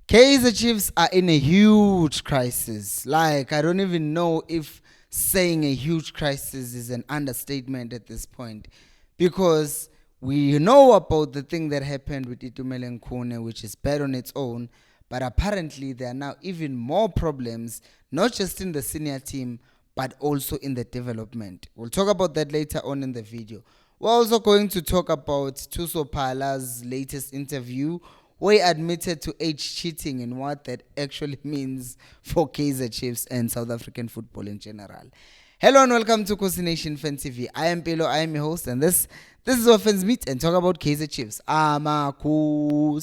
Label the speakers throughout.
Speaker 1: Kaizer Chiefs are in a huge crisis. Like, I don't even know if saying a huge crisis is an understatement at this point, because we know about the thing that happened with Itumele Nkune, which is bad on its own, but apparently there are now even more problems, not just in the senior team, but also in the development. We'll talk about that later on in the video. We're also going to talk about Tuso Pala's latest interview, where he admitted to age cheating and what that actually means for Kaizer Chiefs and South African football in general. Hello and welcome to Kosi Nation Fan TV. I am Pelo, I am your host, and this is where fans meet and talk about Kaizer Chiefs. Amakusi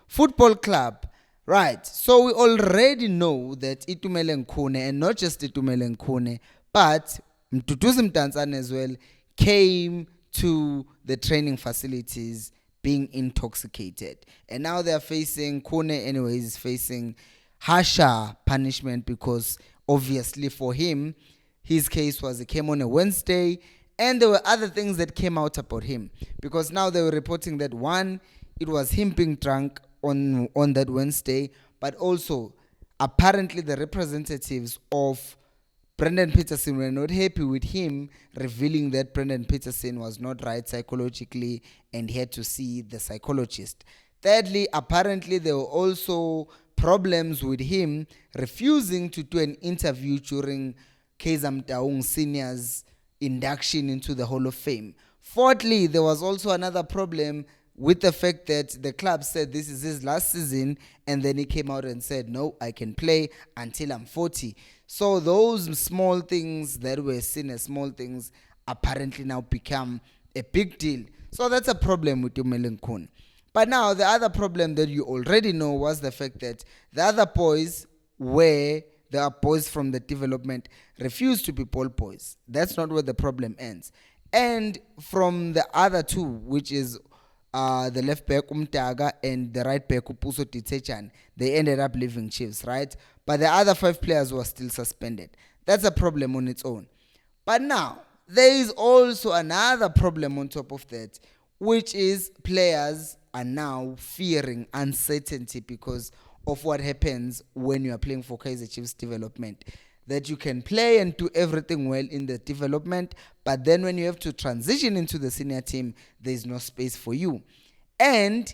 Speaker 1: Football Club. Right, so we already know that Itumele Nkune, and not just Itumele Nkune, but Mtutuzi Mtanzane as well, came to the training facilities being intoxicated. And now they're facing, Kune anyways, is facing harsher punishment, because obviously for him, his case was, it came on a Wednesday, and there were other things that came out about him, because now they were reporting that, one, it was him being drunk on that Wednesday, but also apparently the representatives of Brendan Peterson were not happy with him revealing that Brendan Peterson was not right psychologically and he had to see the psychologist. Thirdly, apparently there were also problems with him refusing to do an interview during Kaizer Mtaung Senior's induction into the Hall of Fame. Fourthly, there was also another problem with the fact that the club said this is his last season, and then he came out and said, no, I can play until I'm 40. So those small things that were seen as small things apparently now become a big deal. So that's a problem with Itumele Nkune. But now the other problem that you already know was the fact that the other boys were the boys from the development refused to be ball boys. That's not where the problem ends. And from the other two, which is the left back Umtaga and the right back Upuso Titechan, they ended up leaving Chiefs, right? But the other 5 players were still suspended. That's a problem on its own. But now, there is also another problem on top of that, which is players are now fearing uncertainty because of what happens when you are playing for Kaizer Chiefs development. That you can play and do everything well in the development, but then when you have to transition into the senior team, there's no space for you. And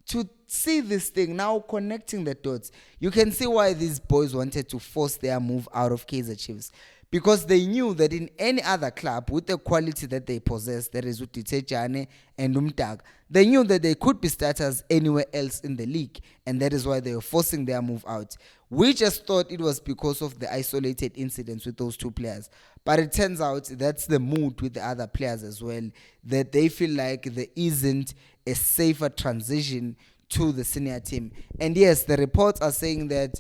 Speaker 1: to see this thing now, connecting the dots, you can see why these boys wanted to force their move out of Kaizer Chiefs, because they knew that in any other club with the quality that they possess, that is Utitejane and Umtag, they knew that they could be starters anywhere else in the league, and that is why they were forcing their move out. We just thought it was because of the isolated incidents with those 2 players, but it turns out that's the mood with the other players as well, that they feel like there isn't a safer transition to the senior team. And yes, the reports are saying that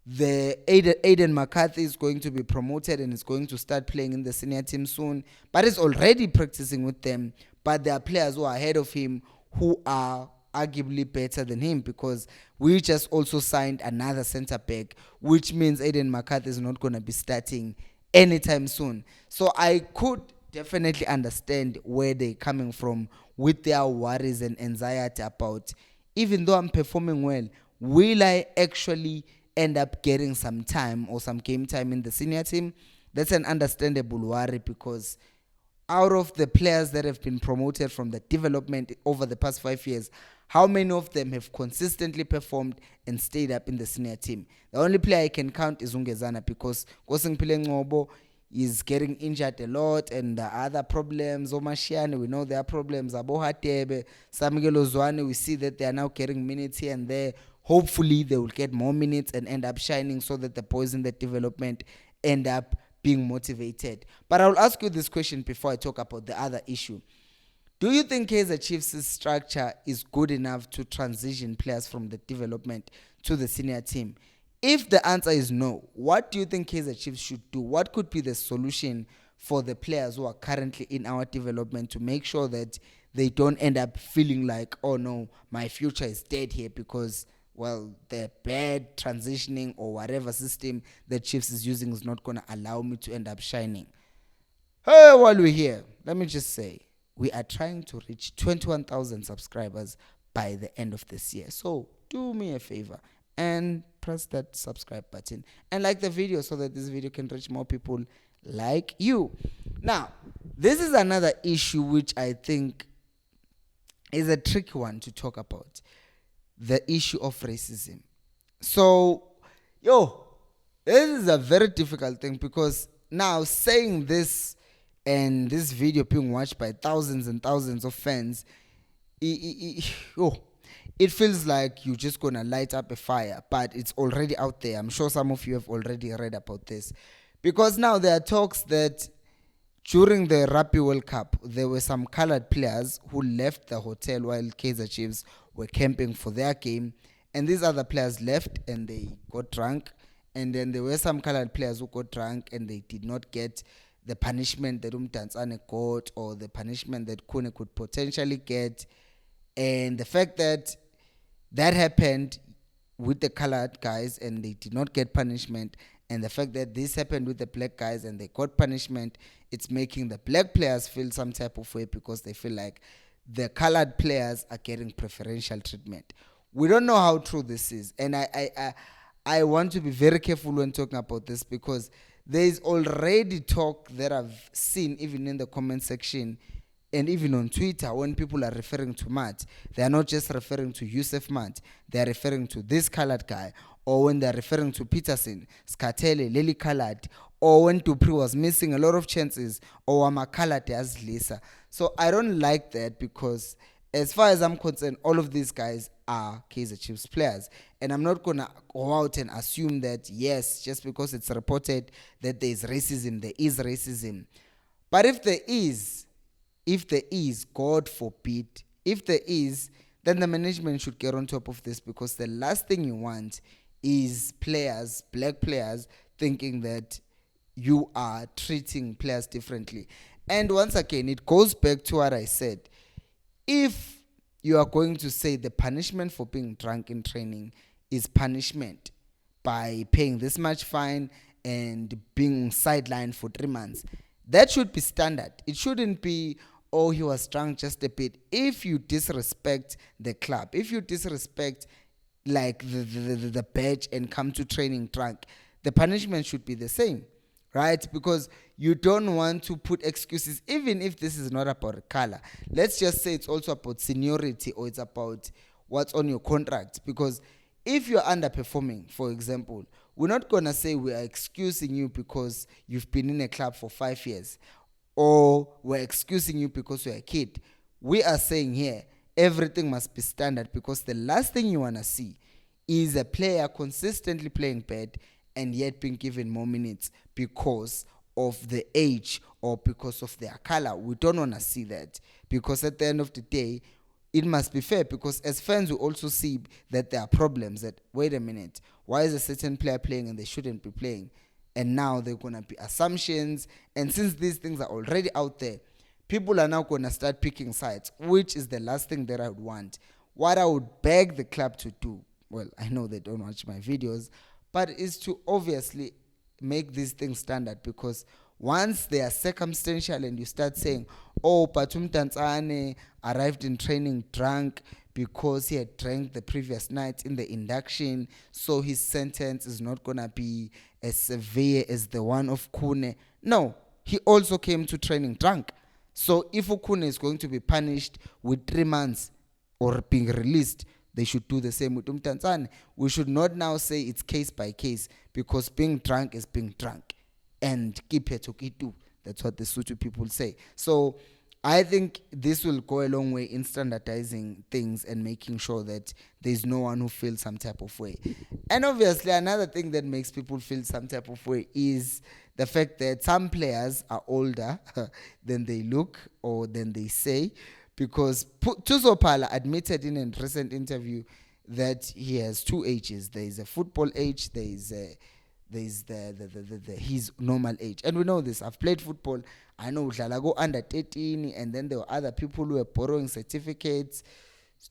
Speaker 1: the Aiden McCarthy is going to be promoted and is going to start playing in the senior team soon, but he's already practicing with them. But there are players who are ahead of him who are arguably better than him, because we just also signed another centre back, which means Aiden McCarthy is not going to be starting anytime soon. So I could definitely understand where they're coming from with their worries and anxiety about, even though I'm performing well, will I actually end up getting some time or some game time in the senior team? That's an understandable worry, because out of the players that have been promoted from the development over the past 5 years, how many of them have consistently performed and stayed up in the senior team? The only player I can count is Ungezana, because Kosingpile Ngobo is getting injured a lot, and the other problems, Omashiane, we know there are problems, Abohatebe, Samigelo Zwane, we see that they are now getting minutes here and there. Hopefully they will get more minutes and end up shining, so that the boys in the development end up being motivated. But I will ask you this question before I talk about the other issue. Do you think Kaizer Chiefs' structure is good enough to transition players from the development to the senior team? If the answer is no, what do you think Kaizer Chiefs should do? What could be the solution for the players who are currently in our development to make sure that they don't end up feeling like, oh no, my future is dead here because, well, the bad transitioning or whatever system that Chiefs is using is not going to allow me to end up shining? Hey, while we're here, let me just say, we are trying to reach 21,000 subscribers by the end of this year. So do me a favor and press that subscribe button and like the video so that this video can reach more people like you. Now, this is another issue which I think is a tricky one to talk about, the issue of racism. So, this is a very difficult thing because now saying this and this video being watched by thousands and thousands of fans, it feels like you're just gonna light up a fire, but it's already out there. I'm sure some of you have already read about this, because now there are talks that during the Rugby World Cup, there were some colored players who left the hotel while Kaizer Chiefs were camping for their game, and these other players left and they got drunk, and then there were some colored players who got drunk and they did not get the punishment that Umtanzane got or the punishment that Kune could potentially get. And the fact that that happened with the colored guys and they did not get punishment, and the fact that this happened with the black guys and they got punishment, it's making the black players feel some type of way because they feel like the colored players are getting preferential treatment. We don't know how true this is, and I want to be very careful when talking about this because there is already talk that I've seen even in the comment section and even on Twitter when people are referring to Matt. They are not just referring to Yusuf Matt, they are referring to this colored guy, or when they're referring to Peterson, Skatele, Lily Colored, or when Dupri was missing a lot of chances, or Wamakalate as Lisa. So I don't like that because as far as I'm concerned, all of these guys are Kaizer Chiefs players. And I'm not going to go out and assume that, yes, just because it's reported that there is racism, there is racism. But if there is, God forbid, if there is, then the management should get on top of this, because the last thing you want is players, black players, thinking that you are treating players differently. And once again, it goes back to what I said. If you are going to say the punishment for being drunk in training is punishment by paying this much fine and being sidelined for 3 months, that should be standard. It shouldn't be, oh, he was drunk just a bit. If you disrespect the club, if you disrespect like the badge and come to training drunk, the punishment should be the same, right? Because you don't want to put excuses, even if this is not about color. Let's just say it's also about seniority, or it's about what's on your contract. Because if you're underperforming, for example, we're not going to say we are excusing you because you've been in a club for 5 years, or we're excusing you because you're a kid. We are saying here, everything must be standard, because the last thing you want to see is a player consistently playing bad and yet being given more minutes because of the age or because of their color. We don't want to see that, because at the end of the day, it must be fair, because as fans we also see that there are problems, that wait a minute, why is a certain player playing and they shouldn't be playing? And now they're going to be assumptions, and since these things are already out there, people are now going to start picking sides, which is the last thing that I would want. What I would beg the club to do, well, I know they don't watch my videos, but is to obviously make these things standard, because once they are circumstantial and you start saying, oh, Batum Tanzane arrived in training drunk because he had drank the previous night in the induction, so his sentence is not going to be as severe as the one of Kune. No, he also came to training drunk. So if Kune is going to be punished with 3 months or being released, they should do the same with Umtanzane. We should not now say it's case by case, because being drunk is being drunk. And keep it to kitu. That's what the Sutu people say. So I think this will go a long way in standardizing things and making sure that there's no one who feels some type of way. And obviously, another thing that makes people feel some type of way is the fact that some players are older than they look or than they say. Because Tusopala admitted in a recent interview that he has 2 ages. There is a football age, there is his normal age. And we know this. I've played football. I know Dlalago under 13, and then there were other people who were borrowing certificates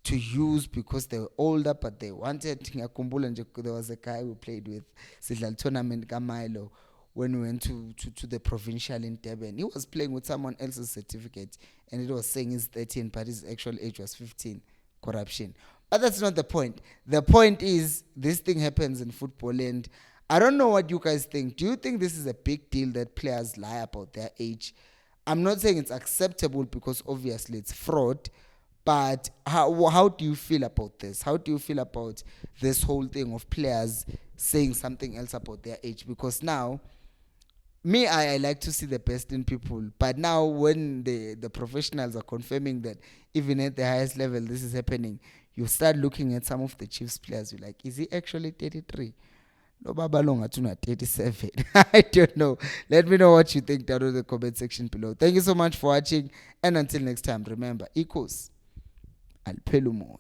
Speaker 1: to use because they were older, but they wanted. There was a guy we played with Sidlal tournament Kamilo when we went to the provincial in Durban. He was playing with someone else's certificate, and it was saying he's 13, but his actual age was 15. corruption. But that's not the point. The point is this thing happens in football, and I don't know what you guys think. Do you think this is a big deal that players lie about their age? I'm not saying it's acceptable because obviously it's fraud, but how do you feel about this? How do you feel about this whole thing of players saying something else about their age? Because now, me, I like to see the best in people. But now when the professionals are confirming that even at the highest level this is happening, you start looking at some of the Chiefs players, you're like, is he actually 33? No, Baba Longa Tuna 37. I don't know. Let me know what you think down in the comment section below. Thank you so much for watching. And until next time, remember, equals al pelumo.